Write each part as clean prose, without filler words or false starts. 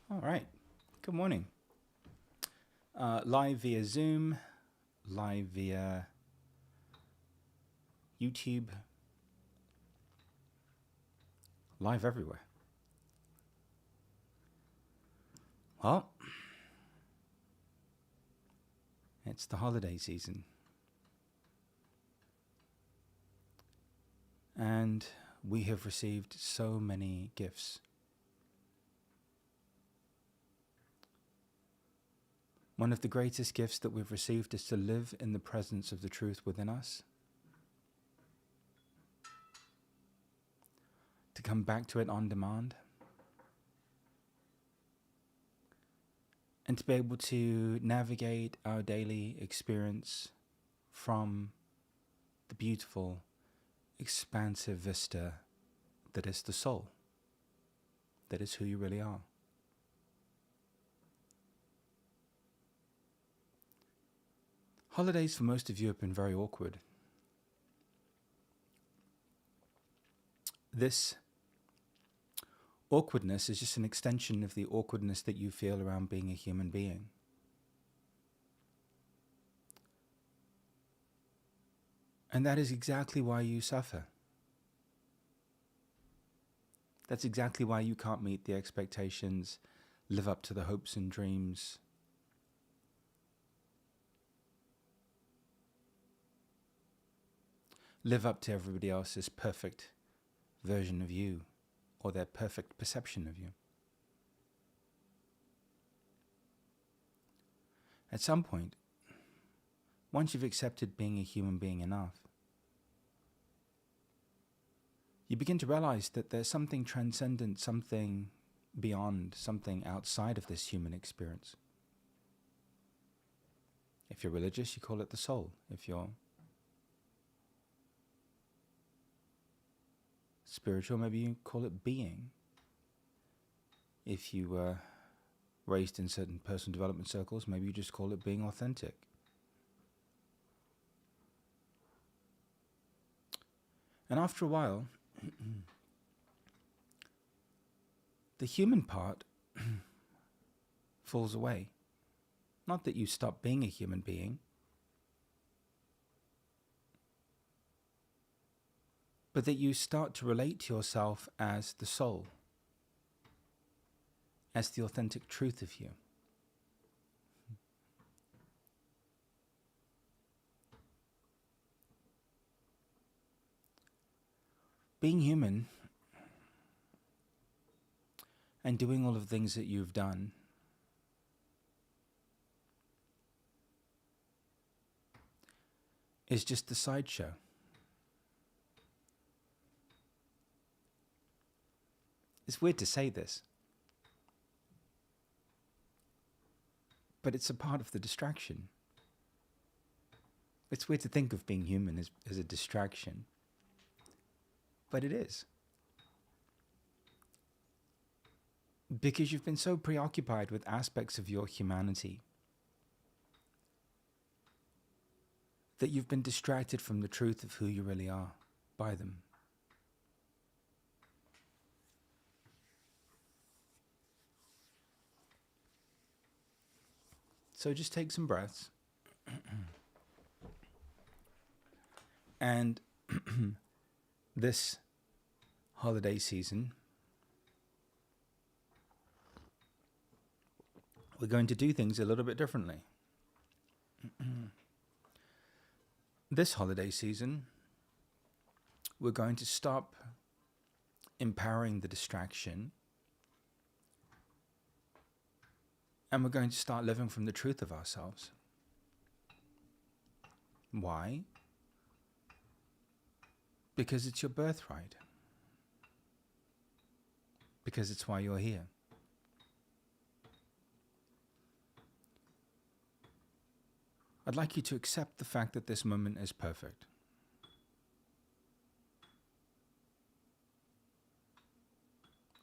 All right. Good morning. Live via Zoom, live via YouTube, live everywhere. Well, it's the holiday season. And we have received so many gifts. One of the greatest gifts that we've received is to live in the presence of the truth within us, to come back to it on demand, and to be able to navigate our daily experience from the beautiful, expansive vista that is the soul, that is who you really are. Holidays for most of you have been very awkward. This awkwardness is just an extension of the awkwardness that you feel around being a human being. And that is exactly why you suffer. That's exactly why you can't meet the expectations, live up to the hopes and dreams, live up to everybody else's perfect version of you or their perfect perception of you. At some point, once you've accepted being a human being enough, you begin to realize that there's something transcendent, something beyond, something outside of this human experience. If you're religious, you call it the soul. If you're spiritual, maybe you call it being. If you were raised in certain personal development circles, maybe you just call it being authentic. And after a while, the human part falls away. Not that you stop being a human being, but that you start to relate to yourself as the soul, as the authentic truth of you. Being human and doing all of the things that you've done is just a sideshow. It's weird to say this, but it's a part of the distraction. It's weird to think of being human as a distraction, but it is. Because you've been so preoccupied with aspects of your humanity that you've been distracted from the truth of who you really are by them. So just take some breaths. And this holiday season, we're going to do things a little bit differently. This holiday season, we're going to stop empowering the distraction, and we're going to start living from the truth of ourselves. Why? Because it's your birthright. Because it's why you're here. I'd like you to accept the fact that this moment is perfect.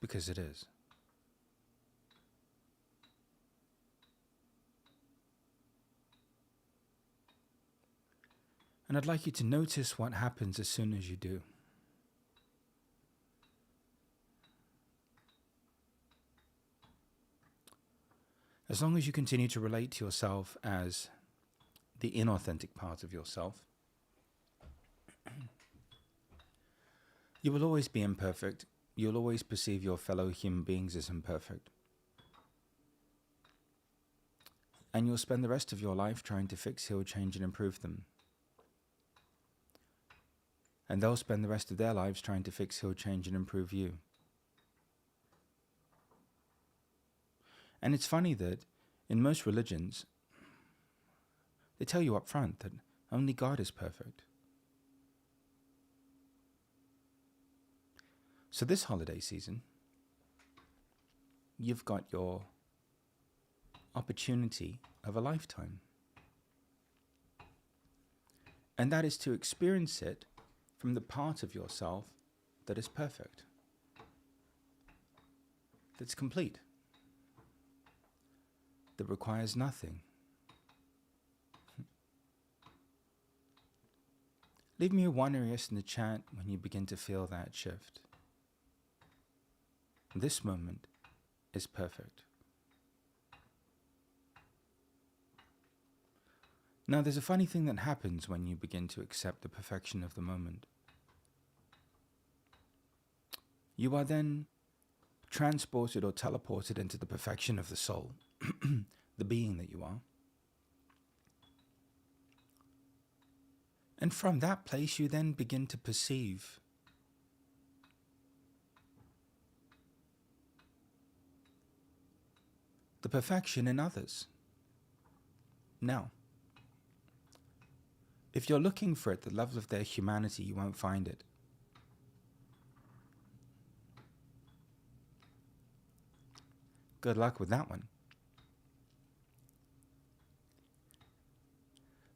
Because it is. And I'd like you to notice what happens as soon as you do. As long as you continue to relate to yourself as the inauthentic part of yourself, you will always be imperfect. You'll always perceive your fellow human beings as imperfect. And you'll spend the rest of your life trying to fix, heal, change, and improve them. And they'll spend the rest of their lives trying to fix, heal, change, and improve you. And it's funny that in most religions, they tell you up front that only God is perfect. So this holiday season, you've got your opportunity of a lifetime. And that is to experience it from the part of yourself that is perfect, that's complete, that requires nothing. Leave me a 1 or yes in the chat when you begin to feel that shift. This moment is perfect. Now, there's a funny thing that happens when you begin to accept the perfection of the moment. You are then transported or teleported into the perfection of the soul, the being that you are. And from that place, you then begin to perceive the perfection in others. Now, if you're looking for it, the level of their humanity, you won't find it. Good luck with that one.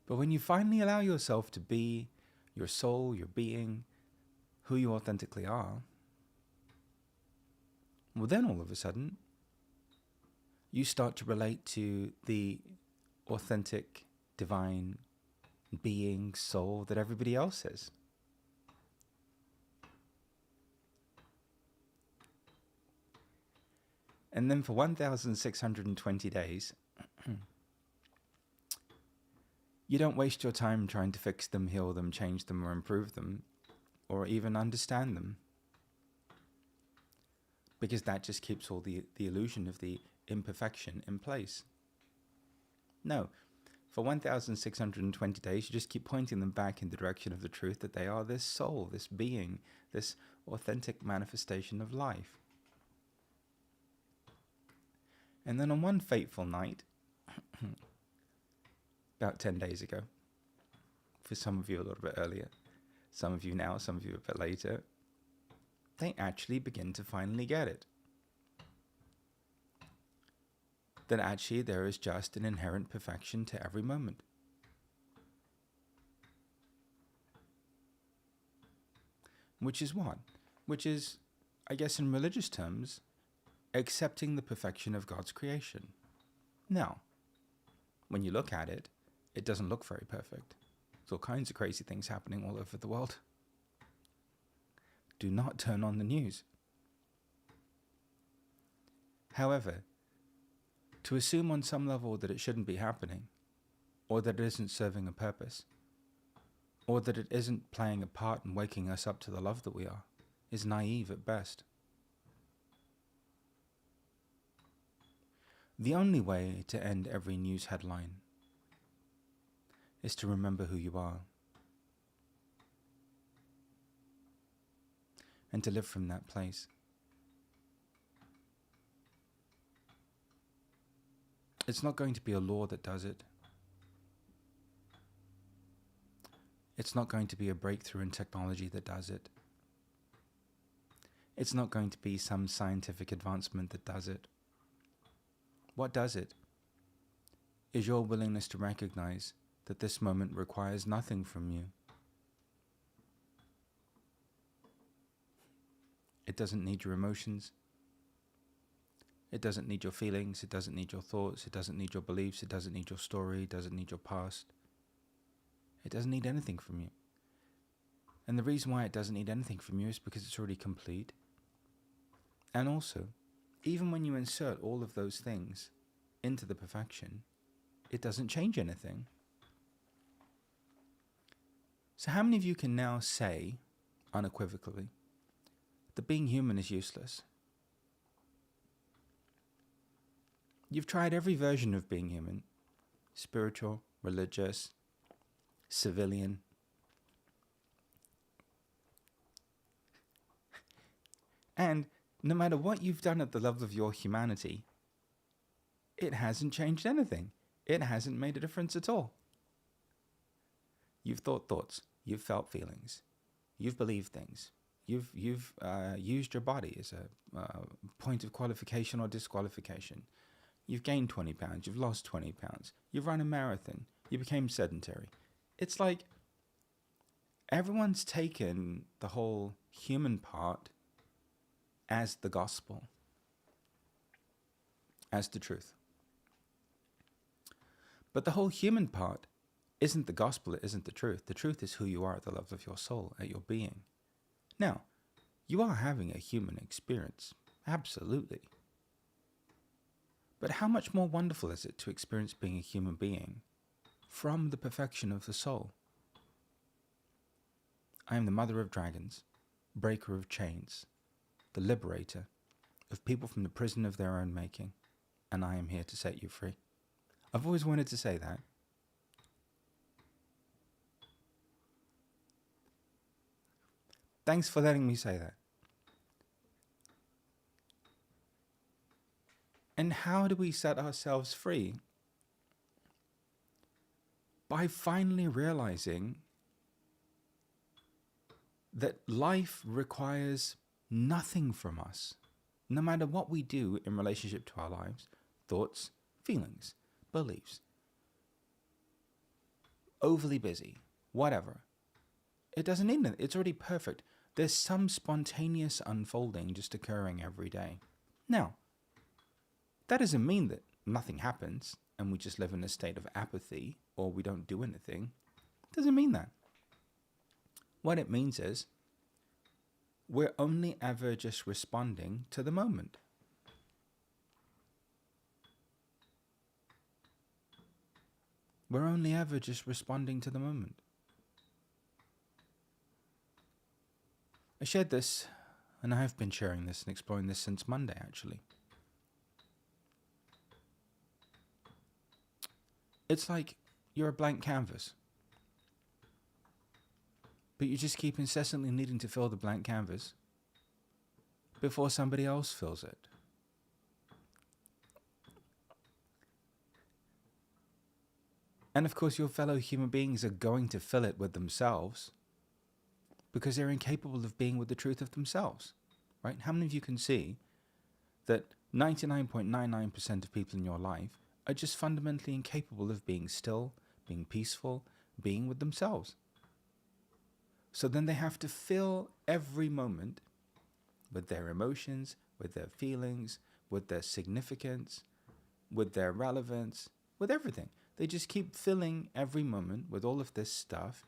But when you finally allow yourself to be your soul, your being, who you authentically are, well then all of a sudden, you start to relate to the authentic, divine being, soul that everybody else is. And then for 1,620 days, you don't waste your time trying to fix them, heal them, change them, or improve them, or even understand them. Because that just keeps all the illusion of the imperfection in place. No, for 1,620 days, you just keep pointing them back in the direction of the truth that they are this soul, this being, this authentic manifestation of life. And then on one fateful night, about 10 days ago, for some of you a little bit earlier, some of you now, some of you a bit later, they actually begin to finally get it. That actually there is just an inherent perfection to every moment. Which is what? Which is, I guess in religious terms, accepting the perfection of God's creation. Now, when you look at it, it doesn't look very perfect. There's all kinds of crazy things happening all over the world. Do not turn on the news. However, to assume on some level that it shouldn't be happening, or that it isn't serving a purpose, or that it isn't playing a part in waking us up to the love that we are, is naive at best. The only way to end every news headline is to remember who you are and to live from that place. It's not going to be a law that does it. It's not going to be a breakthrough in technology that does it. It's not going to be some scientific advancement that does it. What does it is your willingness to recognize that this moment requires nothing from you. It doesn't need your emotions. It doesn't need your feelings. It doesn't need your thoughts. It doesn't need your beliefs. It doesn't need your story. It doesn't need your past. It doesn't need anything from you. And the reason why it doesn't need anything from you is because it's already complete. And also, even when you insert all of those things into the perfection, it doesn't change anything. So how many of you can now say, unequivocally, that being human is useless? You've tried every version of being human: spiritual, religious, civilian. And no matter what you've done at the level of your humanity, it hasn't changed anything. It hasn't made a difference at all. You've thought thoughts. You've felt feelings. You've believed things. You've used your body as a point of qualification or disqualification. You've gained 20 pounds. You've lost 20 pounds. You've run a marathon. You became sedentary. It's like everyone's taken the whole human part as the gospel, as the truth. But the whole human part isn't the gospel, it isn't the truth. The truth is who you are at the level of your soul, at your being. Now, you are having a human experience, absolutely. But how much more wonderful is it to experience being a human being from the perfection of the soul? I am the mother of dragons, breaker of chains, the liberator of people from the prison of their own making, and I am here to set you free. I've always wanted to say that. Thanks for letting me say that. And how do we set ourselves free? By finally realizing that life requires nothing from us, no matter what we do in relationship to our lives, thoughts, feelings, beliefs, overly busy, whatever. It doesn't need it. It's already perfect. There's some spontaneous unfolding just occurring every day. Now, that doesn't mean that nothing happens and we just live in a state of apathy or we don't do anything. It doesn't mean that. What it means is we're only ever just responding to the moment. We're only ever just responding to the moment. I shared this, and I have been sharing this and exploring this since Monday, actually. It's like you're a blank canvas, but you just keep incessantly needing to fill the blank canvas before somebody else fills it. And of course, your fellow human beings are going to fill it with themselves because they're incapable of being with the truth of themselves, right? How many of you can see that 99.99% of people in your life are just fundamentally incapable of being still, being peaceful, being with themselves? So then they have to fill every moment with their emotions, with their feelings, with their significance, with their relevance, with everything. They just keep filling every moment with all of this stuff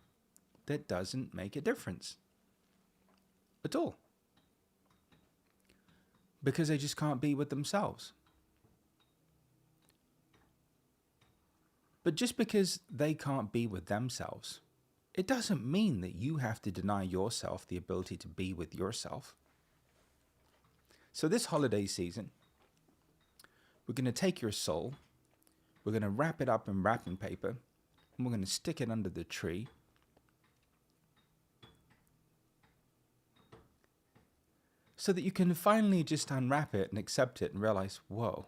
that doesn't make a difference at all. Because they just can't be with themselves. But just because they can't be with themselves, it doesn't mean that you have to deny yourself the ability to be with yourself. So this holiday season, we're going to take your soul, we're going to wrap it up in wrapping paper, and we're going to stick it under the tree. So that you can finally just unwrap it and accept it and realize, whoa,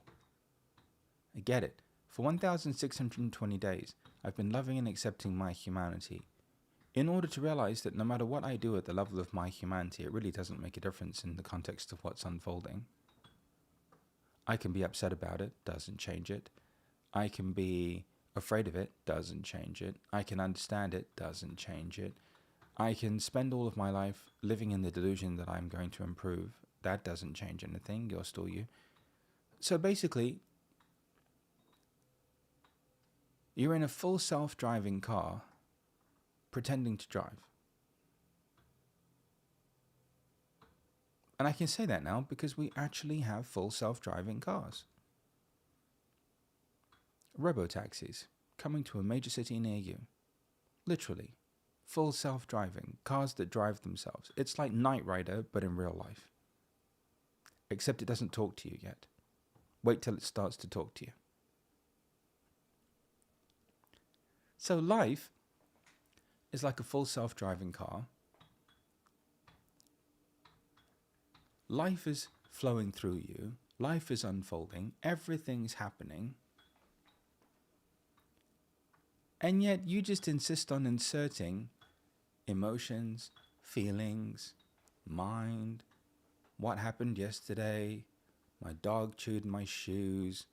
I get it. For 1,620 days, I've been loving and accepting my humanity, in order to realize that no matter what I do at the level of my humanity, it really doesn't make a difference in the context of what's unfolding. I can be upset about it, doesn't change it. I can be afraid of it, doesn't change it. I can understand it, doesn't change it. I can spend all of my life living in the delusion that I'm going to improve. That doesn't change anything. You're still you. So basically, you're in a full self-driving car pretending to drive. And I can say that now because we actually have full self-driving cars. Robo-taxis coming to a major city near you. Literally. Full self-driving. Cars that drive themselves. It's like Knight Rider, but in real life. Except it doesn't talk to you yet. Wait till it starts to talk to you. So life is like a full self-driving car. Life is flowing through you. Life is unfolding. Everything's happening. And yet you just insist on inserting emotions, feelings, mind, what happened yesterday, my dog chewed my shoes,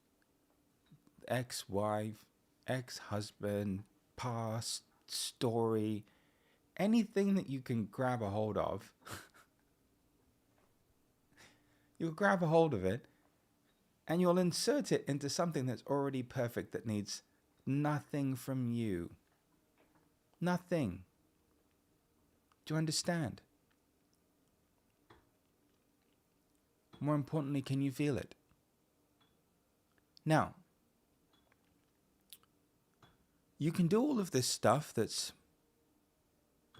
ex-wife, ex-husband, past, story, anything that you can grab a hold of. You'll grab a hold of it and you'll insert it into something that's already perfect, that needs nothing from you. Nothing. Do you understand? More importantly, can you feel it? Now, you can do all of this stuff that's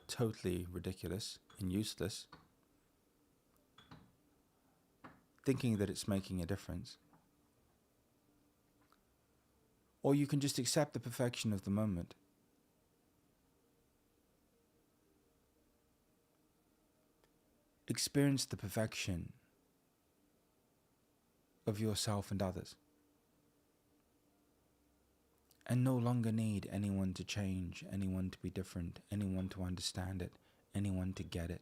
totally ridiculous and useless, thinking that it's making a difference. Or you can just accept the perfection of the moment. Experience the perfection of yourself and others. And no longer need anyone to change, anyone to be different, anyone to understand it, anyone to get it,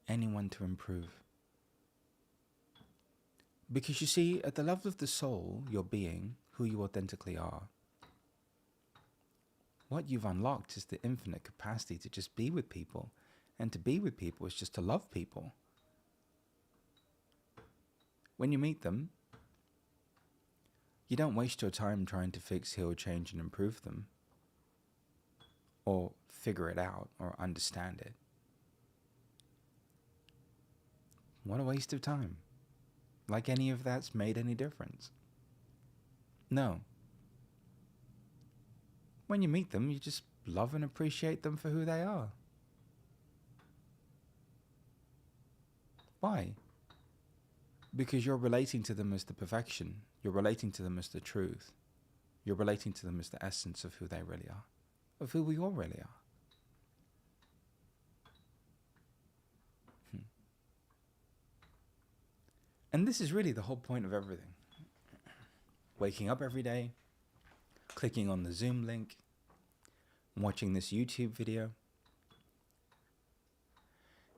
anyone to improve. Because you see, at the level of the soul, your being, who you authentically are, what you've unlocked is the infinite capacity to just be with people. And to be with people is just to love people. When you meet them, you don't waste your time trying to fix, heal, change, and improve them, or figure it out, or understand it. What a waste of time. Like any of that's made any difference. No. When you meet them, you just love and appreciate them for who they are. Why? Because you're relating to them as the perfection. You're relating to them as the truth. You're relating to them as the essence of who they really are, of who we all really are. And this is really the whole point of everything. Waking up every day, clicking on the Zoom link, watching this YouTube video.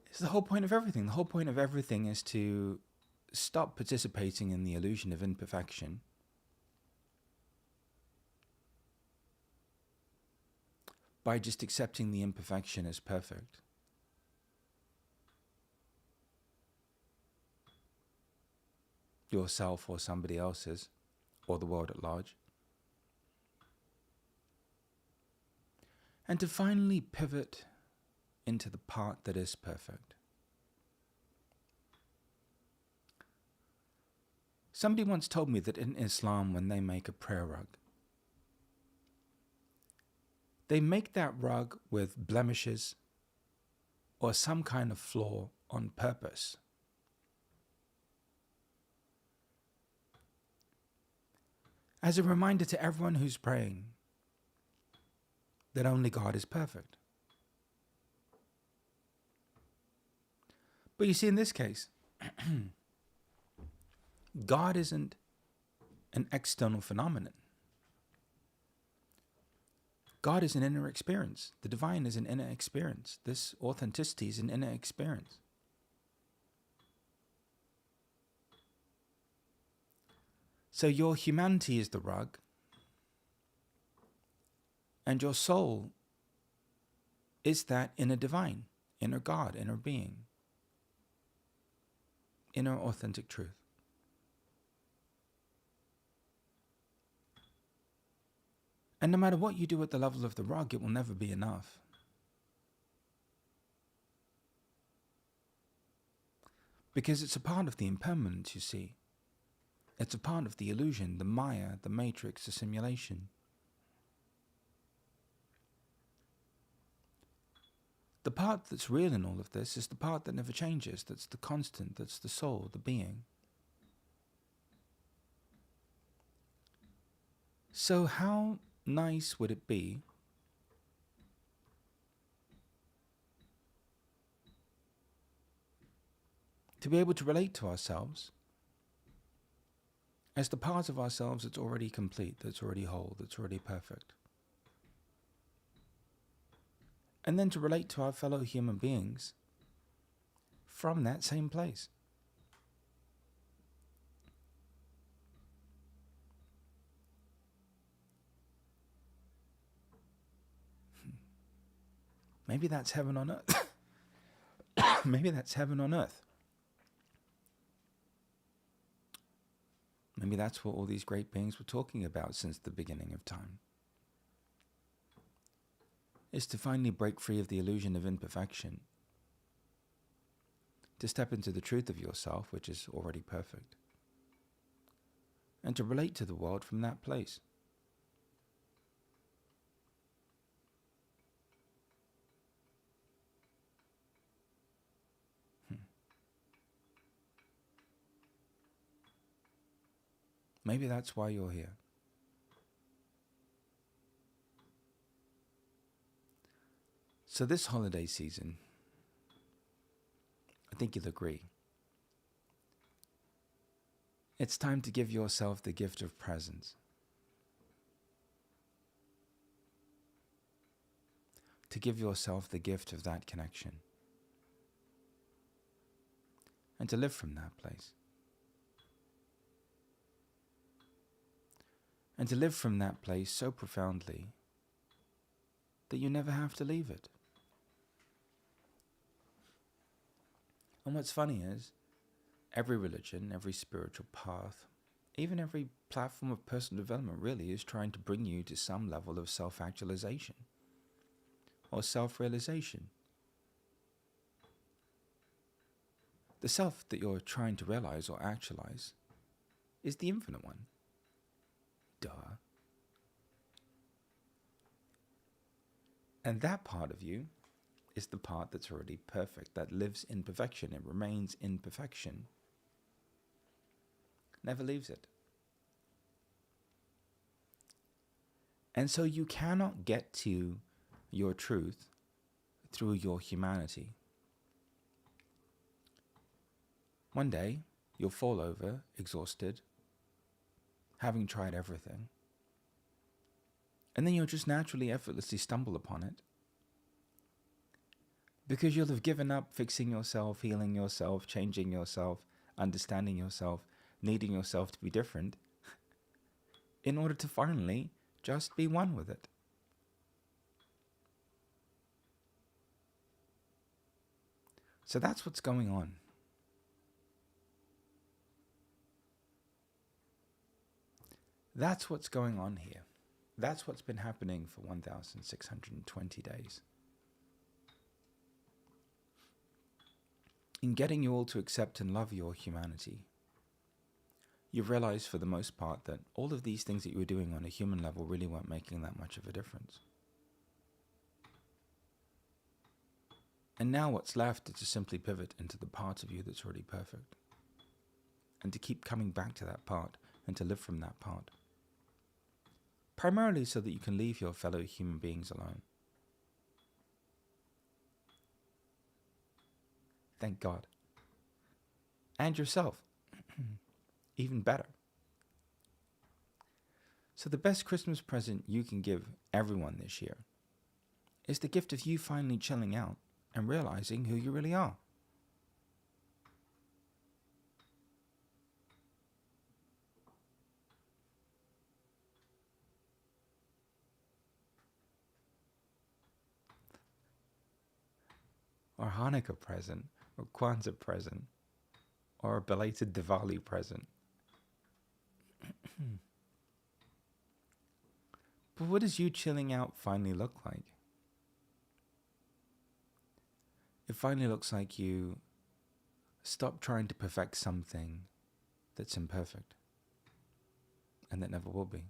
It's the whole point of everything. The whole point of everything is to stop participating in the illusion of imperfection. By just accepting the imperfection as perfect. Yourself or somebody else's, or the world at large. And to finally pivot into the part that is perfect. Somebody once told me that in Islam, when they make a prayer rug, they make that rug with blemishes or some kind of flaw on purpose. As a reminder to everyone who's praying that only God is perfect. But you see, in this case, God isn't an external phenomenon. God is an inner experience. The divine is an inner experience. This authenticity is an inner experience. So your humanity is the rug, and your soul is that inner divine, inner God, inner being, inner authentic truth. And no matter what you do at the level of the rug, it will never be enough. Because it's a part of the impermanence, you see. It's a part of the illusion, the Maya, the matrix, the simulation. The part that's real in all of this is the part that never changes, that's the constant, that's the soul, the being. So how nice would it be to be able to relate to ourselves as the part of ourselves that's already complete, that's already whole, that's already perfect. And then to relate to our fellow human beings from that same place. Maybe that's heaven on earth. Maybe that's heaven on earth. Maybe that's what all these great beings were talking about since the beginning of time. Is to finally break free of the illusion of imperfection. To step into the truth of yourself, which is already perfect. And to relate to the world from that place. Maybe that's why you're here. So this holiday season, I think you'll agree, it's time to give yourself the gift of presence. To give yourself the gift of that connection. And to live from that place. And to live from that place so profoundly that you never have to leave it. And what's funny is, every religion, every spiritual path, even every platform of personal development really is trying to bring you to some level of self-actualization or self-realization. The self that you're trying to realize or actualize is the infinite one. Duh. And that part of you is the part that's already perfect, that lives in perfection. It remains in perfection. Never leaves it. And so you cannot get to your truth through your humanity. One day, you'll fall over, exhausted, having tried everything. And then you'll just naturally, effortlessly stumble upon it. Because you'll have given up fixing yourself, healing yourself, changing yourself, understanding yourself, needing yourself to be different, in order to finally just be one with it. So that's what's going on. That's what's going on here. That's what's been happening for 1,620 days. In getting you all to accept and love your humanity, you've realized for the most part that all of these things that you were doing on a human level really weren't making that much of a difference. And now what's left is to simply pivot into the part of you that's already perfect. And to keep coming back to that part and to live from that part. Primarily so that you can leave your fellow human beings alone. Thank God. And yourself. Even better. So the best Christmas present you can give everyone this year is the gift of you finally chilling out and realizing who you really are. Or Hanukkah present, or Kwanzaa present, or a belated Diwali present. But what does you chilling out finally look like? It finally looks like you Stop trying to perfect something that's imperfect and that never will be.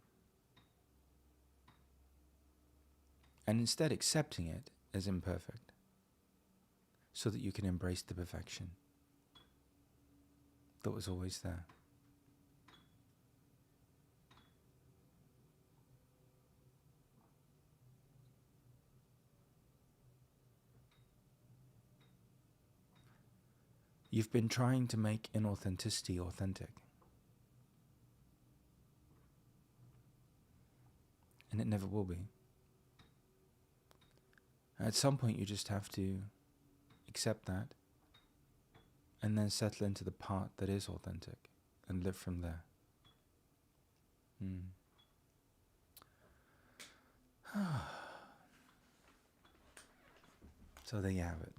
And instead accepting it as imperfect so that you can embrace the perfection that was always there. You've been trying to make inauthenticity authentic. And it never will be. At some point you just have to accept that and then settle into the part that is authentic and live from there. So there you have it.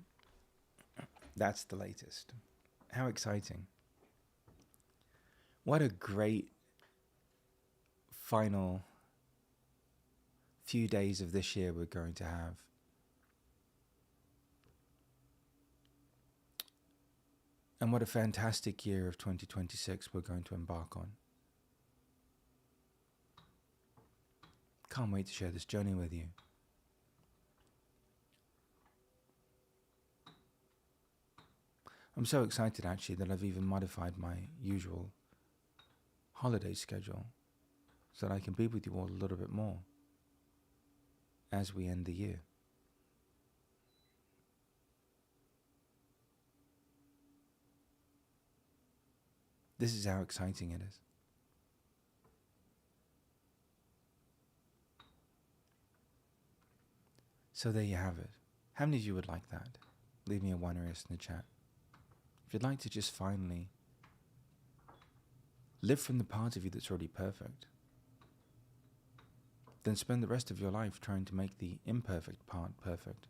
That's the latest. How exciting. What a great final few days of this year we're going to have. And what a fantastic year of 2026 we're going to embark on. Can't wait to share this journey with you. I'm so excited actually that I've even modified my usual holiday schedule so that I can be with you all a little bit more as we end the year. This is how exciting it is. So there you have it. How many of you would like that? Leave me a 1 or S in the chat. If you'd like to just finally live from the part of you that's already perfect, then spend the rest of your life trying to make the imperfect part perfect.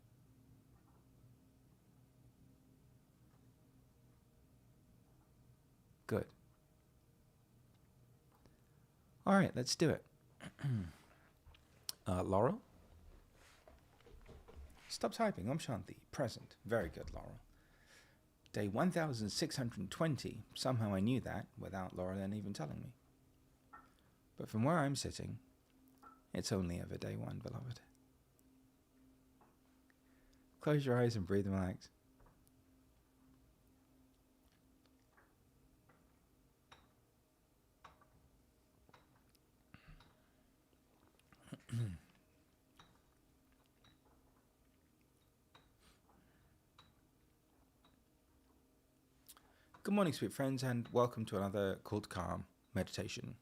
Good. All right, let's do it. Laurel? Stop typing. I'm Shanti. Present. Very good, Laurel. Day 1620. Somehow I knew that without Laurel then even telling me. But from where I'm sitting, it's only ever day 1, beloved. Close your eyes and breathe and relax. Good morning, sweet friends, and welcome to another Call to Calm meditation.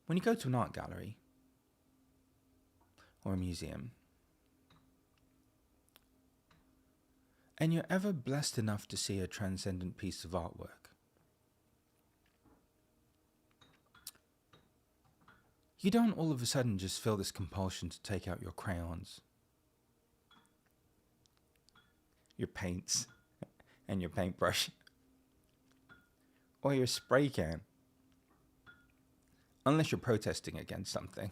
When you go to an art gallery or a museum, and you're ever blessed enough to see a transcendent piece of artwork, you don't all of a sudden just feel this compulsion to take out your crayons, your paints, and your paintbrush, or your spray can. Unless you're protesting against something,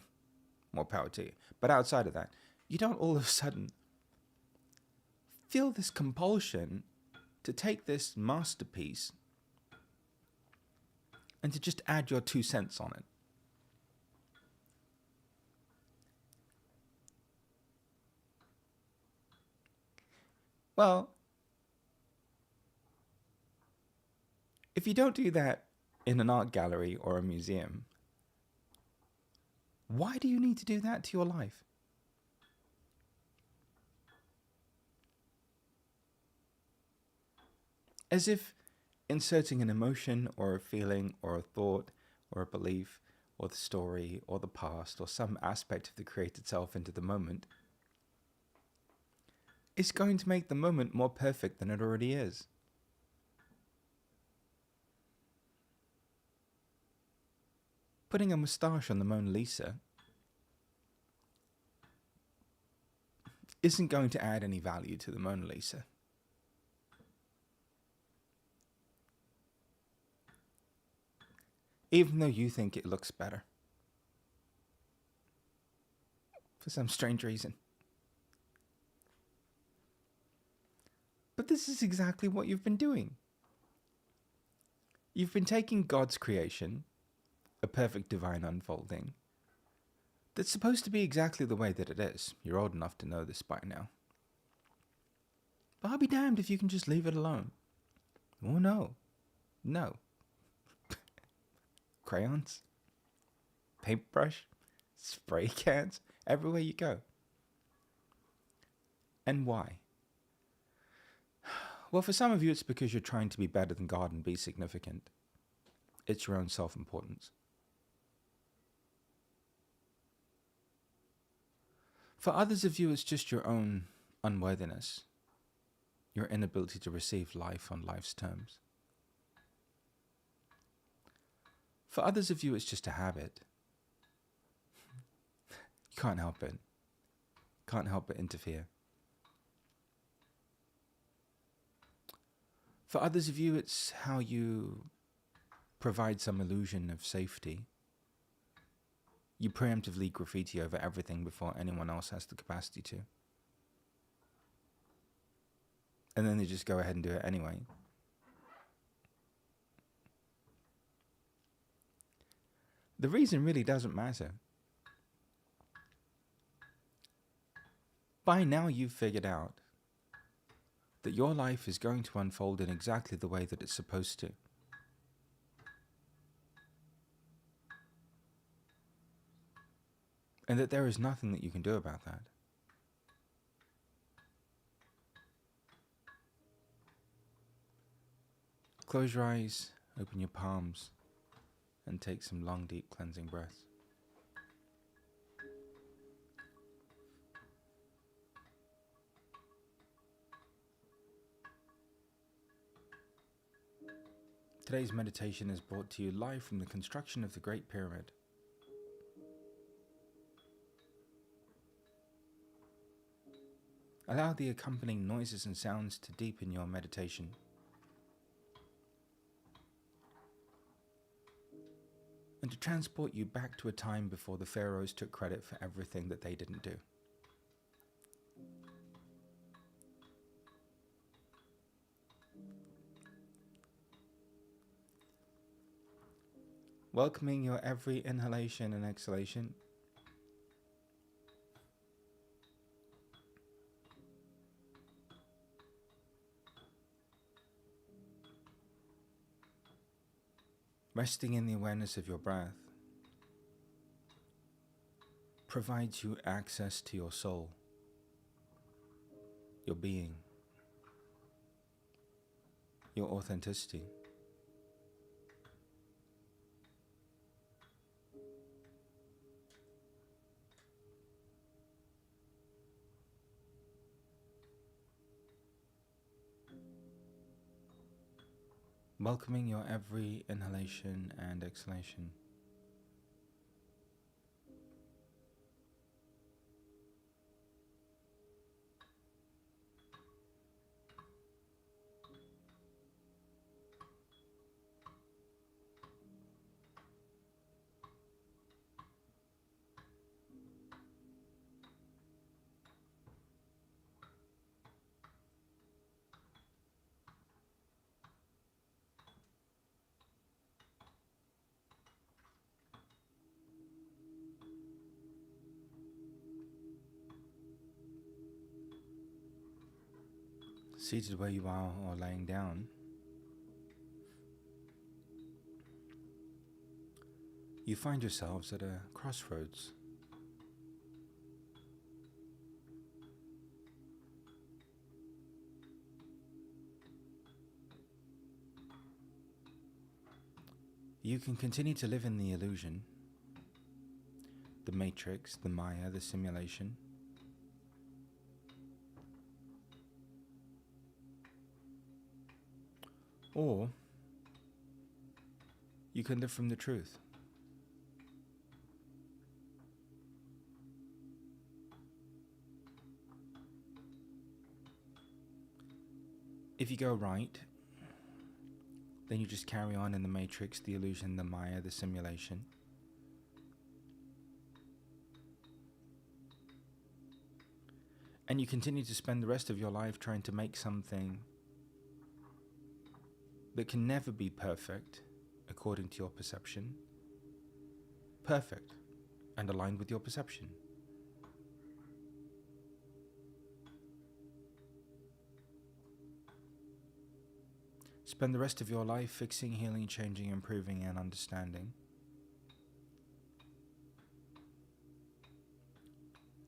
more power to you. But outside of that, you don't all of a sudden feel this compulsion to take this masterpiece and to just add your 2 cents on it. Well, if you don't do that in an art gallery or a museum, why do you need to do that to your life? As if inserting an emotion or a feeling or a thought or a belief or the story or the past or some aspect of the created self into the moment is going to make the moment more perfect than it already is. Putting a moustache on the Mona Lisa isn't going to add any value to the Mona Lisa. Even though you think it looks better. For some strange reason. But this is exactly what you've been doing. You've been taking God's creation, a perfect divine unfolding, that's supposed to be exactly the way that it is. You're old enough to know this by now. But I'll be damned if you can just leave it alone. Oh no. No. Crayons, paintbrush, spray cans, everywhere you go. And why? Well, for some of you, it's because you're trying to be better than God and be significant. It's your own self-importance. For others of you, it's just your own unworthiness, your inability to receive life on life's terms. For others of you, it's just a habit. You can't help it. Can't help but interfere. For others of you, it's how you provide some illusion of safety. You preemptively graffiti over everything before anyone else has the capacity to. And then they just go ahead and do it anyway. The reason really doesn't matter. By now you've figured out that your life is going to unfold in exactly the way that it's supposed to. And that there is nothing that you can do about that. Close your eyes, open your palms, and take some long, deep cleansing breaths. Today's meditation is brought to you live from the construction of the Great Pyramid. Allow the accompanying noises and sounds to deepen your meditation. And to transport you back to a time before the pharaohs took credit for everything that they didn't do. Welcoming your every inhalation and exhalation. Resting in the awareness of your breath provides you access to your soul, your being, your authenticity. Welcoming your every inhalation and exhalation. Seated where you are or laying down, you find yourselves at a crossroads. You can continue to live in the illusion, the matrix, the Maya, the simulation. Or you can live from the truth. If you go right, then you just carry on in the matrix, the illusion, the Maya, the simulation. And you continue to spend the rest of your life trying to make something that can never be perfect according to your perception, perfect and aligned with your perception. Spend the rest of your life fixing, healing, changing, improving, and understanding.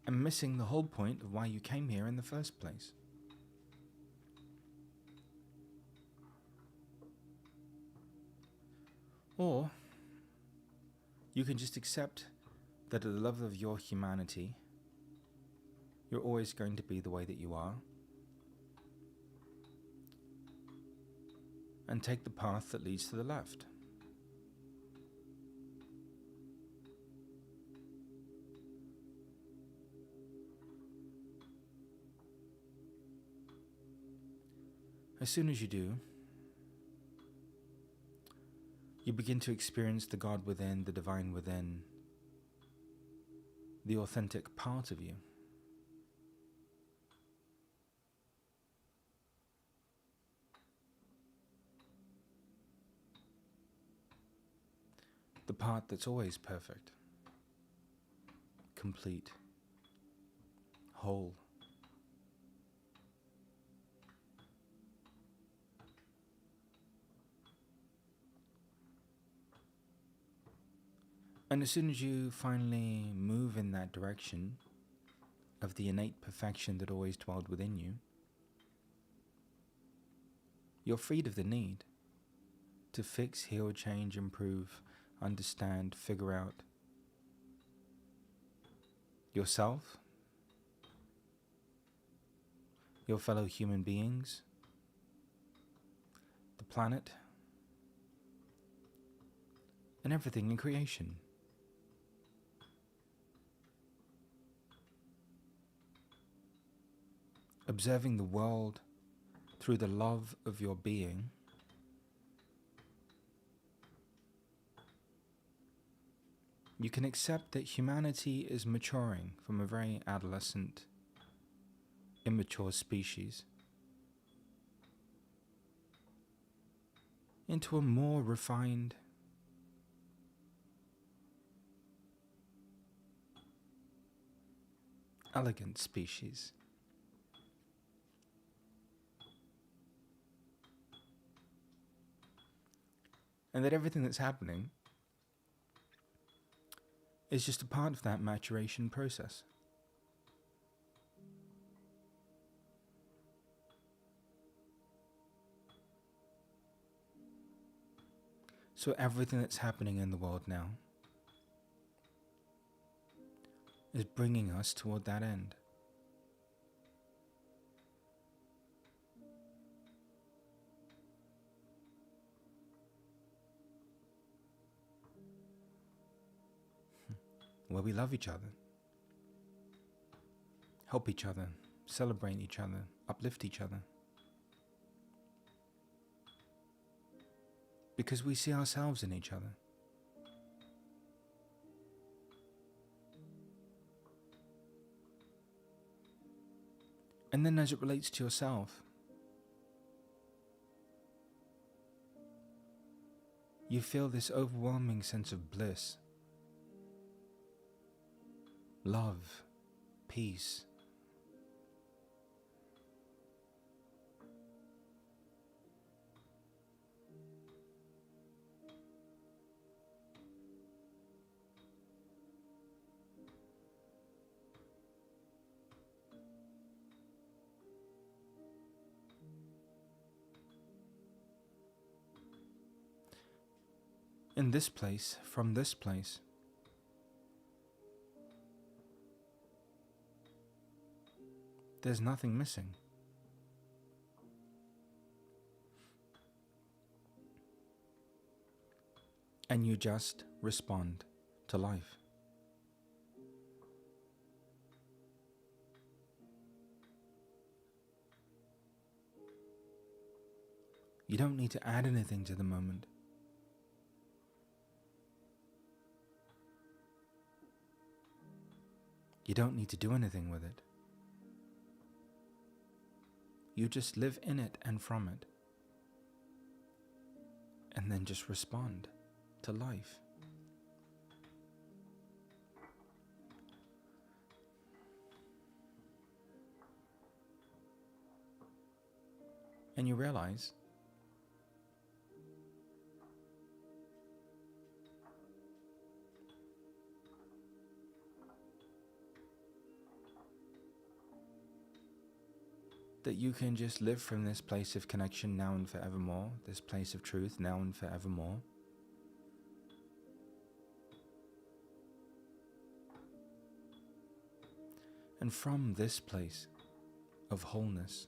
And missing the whole point of why you came here in the first place. Or you can just accept that at the level of your humanity, you're always going to be the way that you are, and take the path that leads to the left. As soon as you do, you begin to experience the God within, the divine within, the authentic part of you. The part that's always perfect, complete, whole. And as soon as you finally move in that direction of the innate perfection that always dwelled within you, you're freed of the need to fix, heal, change, improve, understand, figure out yourself, your fellow human beings, the planet, and everything in creation. Observing the world through the love of your being, you can accept that humanity is maturing from a very adolescent, immature species into a more refined, elegant species. And that everything that's happening is just a part of that maturation process. So everything that's happening in the world now is bringing us toward that end. Where we love each other, help each other, celebrate each other, uplift each other. Because we see ourselves in each other. And then as it relates to yourself, you feel this overwhelming sense of bliss, love, peace. In this place, from this place, there's nothing missing. And you just respond to life. You don't need to add anything to the moment. You don't need to do anything with it. You just live in it and from it. and then just respond to life. And you realize that you can just live from this place of connection now and forevermore, this place of truth now and forevermore. And from this place of wholeness,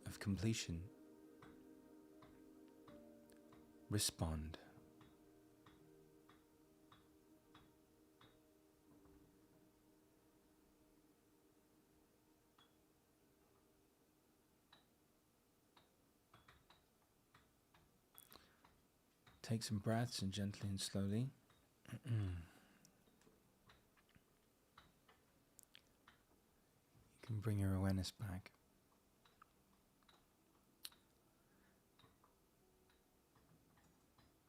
of completion, respond. Take some breaths and gently and slowly. You can bring your awareness back.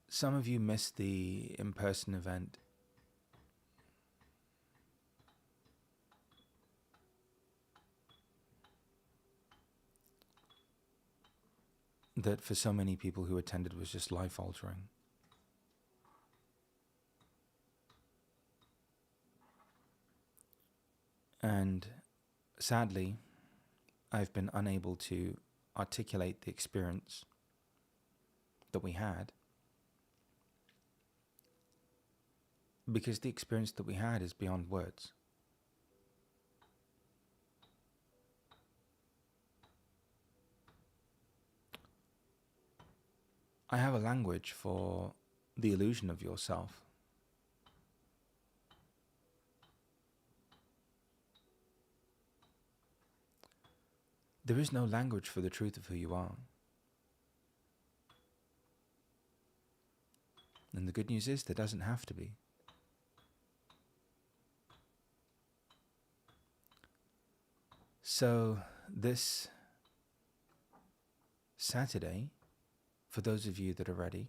Some of you missed the in-person event. That for so many people who attended was just life-altering. And sadly, I've been unable to articulate the experience that we had, because the experience that we had is beyond words. I have a language for the illusion of yourself. There is no language for the truth of who you are. And the good news is there doesn't have to be. So this Saturday, for those of you that are ready,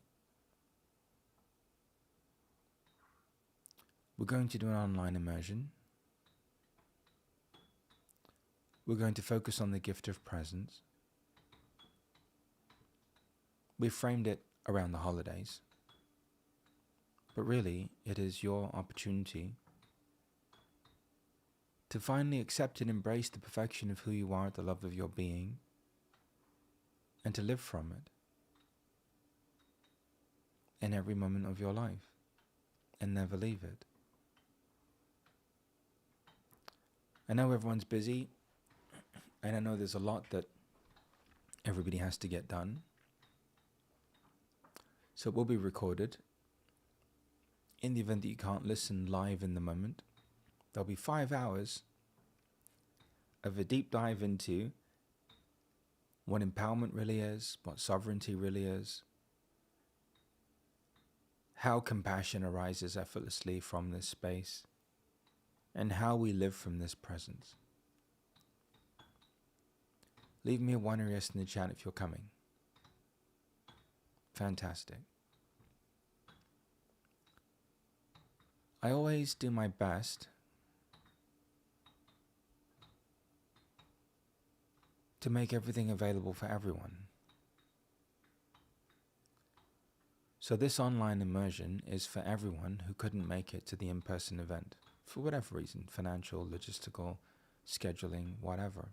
we're going to do an online immersion. We're going to focus on the gift of presence. We've framed it around the holidays, but really it is your opportunity to finally accept and embrace the perfection of who you are, the love of your being, and to live from it in every moment of your life and never leave it. I know everyone's busy, and I know there's a lot that everybody has to get done. So it will be recorded. In the event that you can't listen live in the moment, there'll be 5 hours of a deep dive into what empowerment really is, what sovereignty really is, how compassion arises effortlessly from this space, and how we live from this presence. Leave me a 1 or yes in the chat if you're coming. Fantastic. I always do my best to make everything available for everyone. So this online immersion is for everyone who couldn't make it to the in-person event, for whatever reason, financial, logistical, scheduling, whatever.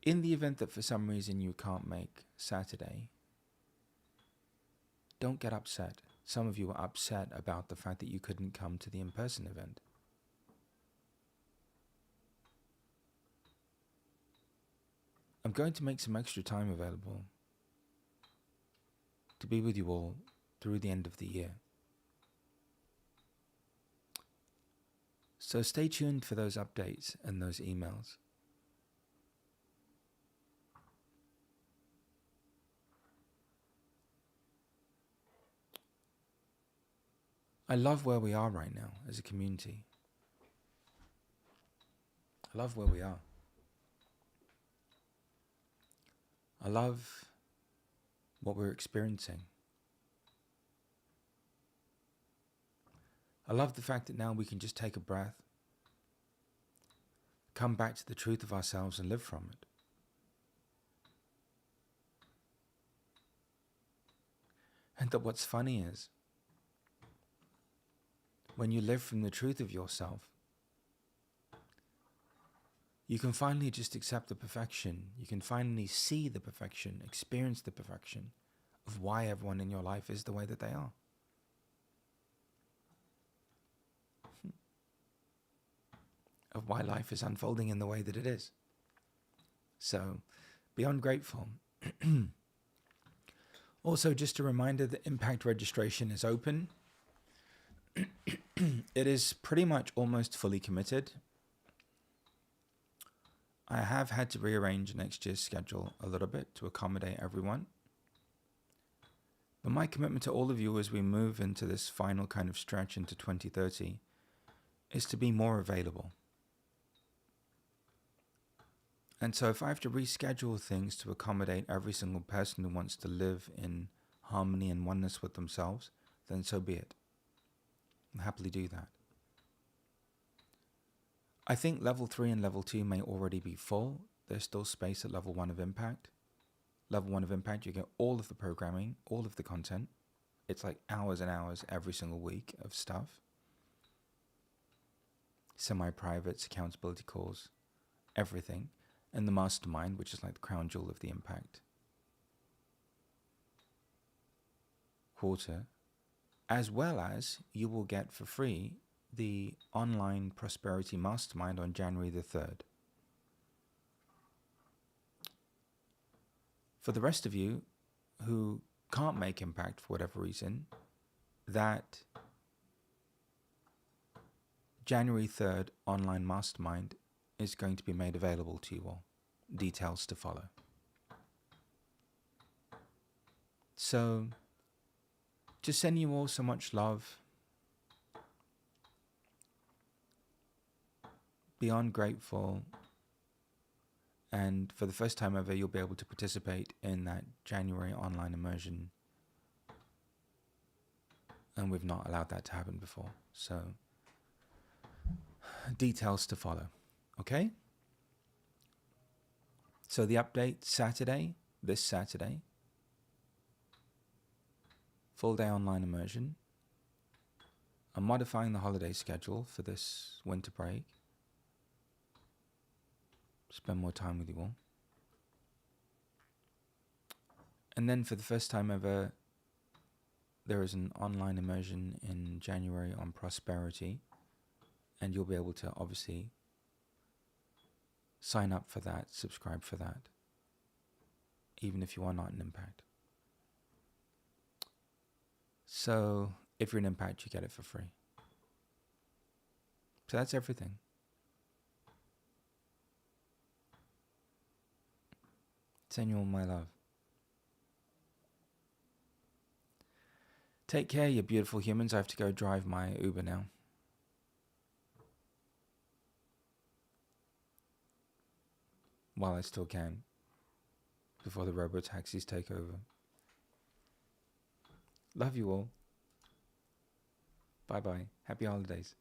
In the event that for some reason you can't make Saturday, don't get upset. Some of you are upset about the fact that you couldn't come to the in-person event. I'm going to make some extra time available to be with you all through the end of the year. So stay tuned for those updates and those emails. I love where we are right now as a community. I love where we are. I love what we're experiencing. I love the fact that now we can just take a breath, come back to the truth of ourselves and live from it. And that what's funny is, when you live from the truth of yourself, you can finally just accept the perfection. You can finally see the perfection, experience the perfection of why everyone in your life is the way that they are. Of why life is unfolding in the way that it is. So, beyond grateful. Also, just a reminder that impact registration is open. It is pretty much almost fully committed. I have had to rearrange next year's schedule a little bit to accommodate everyone. But my commitment to all of you as we move into this final kind of stretch into 2030 is to be more available. And so if I have to reschedule things to accommodate every single person who wants to live in harmony and oneness with themselves, then so be it. I'll happily do that. I think level 3 and level 2 may already be full. There's still space at level 1 of impact. Level 1 of impact, you get all of the programming, all of the content. It's like hours and hours every single week of stuff. Semi-privates, accountability calls, everything. And the mastermind, which is like the crown jewel of the impact quarter, as well as you will get for free the online prosperity mastermind on January the 3rd. For the rest of you who can't make impact for whatever reason, that January 3rd online mastermind is going to be made available to you all. Details to follow. So, just sending you all so much love. Beyond grateful. And for the first time ever, you'll be able to participate in that January online immersion. And we've not allowed that to happen before. So, details to follow. Okay? So the update, this Saturday, full day online immersion. I'm modifying the holiday schedule for this winter break. Spend more time with you all. And then for the first time ever, there is an online immersion in January on prosperity. And you'll be able to obviously sign up for that, subscribe for that, even if you are not an impact. So if you're an impact, you get it for free. So that's everything. Send you all my love. Take care, you beautiful humans. I have to go drive my Uber now. While I still can, before the robo-taxis take over. Love you all. Bye-bye. Happy holidays.